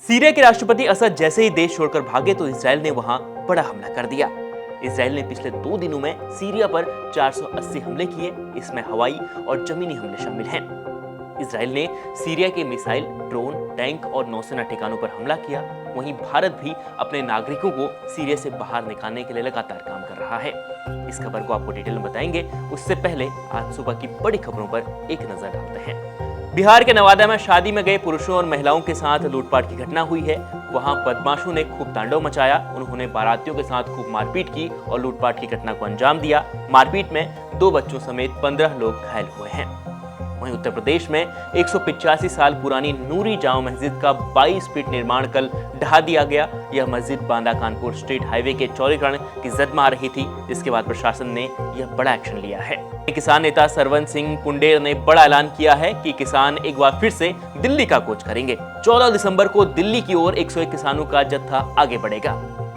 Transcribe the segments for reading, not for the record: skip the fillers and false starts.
Syria के राष्ट्रपति असद जैसे ही देश छोड़कर भागे तो इसराइल ने वहां बड़ा हमला कर दिया। इसराइल ने पिछले 2 दिनों में सीरिया पर 480 हमले किए, इसमें हवाई और जमीनी हमले शामिल हैं। इसराइल ने सीरिया के मिसाइल, ड्रोन, टैंक और नौसेना ठिकानों पर हमला किया। वहीं भारत भी अपने नागरिकों को सीरिया से बाहर निकालने के लिए लगातार काम कर रहा है। इस खबर को आपको डिटेल में बताएंगे, उससे पहले आज सुबह की बड़ी खबरों पर एक नजर डालते हैं। बिहार के नवादा में शादी में गए पुरुषों और महिलाओं के साथ लूटपाट की घटना हुई है। वहां बदमाशों ने खूब तांडव मचाया, उन्होंने बारातियों के साथ खूब मारपीट की और लूटपाट की घटना को अंजाम दिया। मारपीट में 2 बच्चों समेत 15 लोग घायल हुए हैं। वहीं उत्तर प्रदेश में 185 साल पुरानी नूरी जामा मस्जिद का 22 फीट निर्माण कल ढहा दिया गया। यह मस्जिद बांदा कानपुर स्टेट हाईवे के चौड़ीकरण की जद में आ रही थी, जिसके बाद प्रशासन ने यह बड़ा एक्शन लिया है। किसान नेता सरवन सिंह पुंडेर ने बड़ा ऐलान किया है कि किसान एक बार फिर से दिल्ली का कूच करेंगे। 14 दिसंबर को दिल्ली की ओर 101 किसानों का जत्था आगे बढ़ेगा।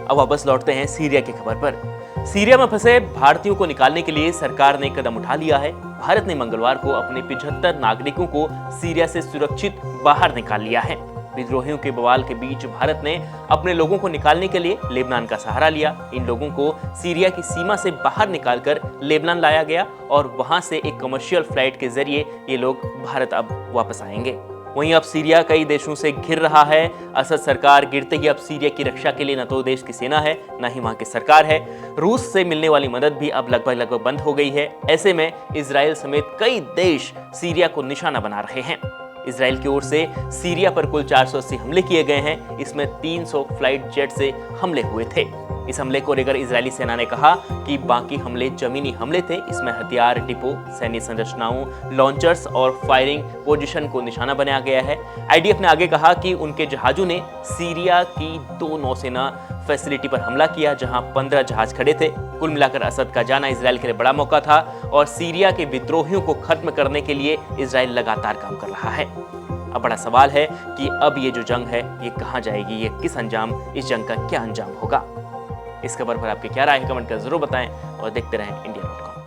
अब वापस लौटते हैं सीरिया की खबर पर। सीरिया में फंसे भारतीयों को निकालने के लिए सरकार ने कदम उठा लिया है। भारत ने मंगलवार को अपने 75 नागरिकों को सीरिया से सुरक्षित बाहर निकाल लिया है। विद्रोहियों के बवाल के बीच भारत ने अपने लोगों को निकालने के लिए लेबनान का सहारा लिया। इन लोगों को सीरिया की सीमा से बाहर निकालकर लेबनान लाया गया और वहां से एक कमर्शियल फ्लाइट के जरिए ये लोग भारत अब वापस आएंगे। वहीं अब सीरिया कई देशों से घिर रहा है। असद सरकार गिरते ही अब सीरिया की रक्षा के लिए न तो देश की सेना है, न ही वहां की सरकार है। रूस से मिलने वाली मदद भी अब लगभग बंद हो गई है। ऐसे में इजराइल समेत कई देश सीरिया को निशाना बना रहे हैं। इजराइल की ओर से सीरिया पर कुल 480 हमले किए गए हैं। इसमें 300 फ्लाइट जेट से हमले हुए थे। इस हमले को लेकर इजरायली सेना ने कहा कि बाकी हमले जमीनी हमले थे। इसमें हथियार डिपो, सैन्य संरचनाओं, लॉन्चर्स और फायरिंग पोजीशन को निशाना बनाया गया है। आईडीएफ ने आगे कहा कि उनके जहाजों ने सीरिया की 2 नौसेना फैसिलिटी पर हमला किया, जहां 15 जहाज खड़े थे। कुल मिलाकर असद का जाना इजराइल के लिए बड़ा मौका था और सीरिया के विद्रोहियों को खत्म करने के लिए इजराइल लगातार काम कर रहा है। अब बड़ा सवाल है कि अब ये जो जंग है ये कहां जाएगी, ये किस अंजाम, इस जंग का क्या अंजाम होगा। इस खबर पर आपकी क्या राय है, कमेंट कर जरूर बताएं और देखते रहें इंडिया.com।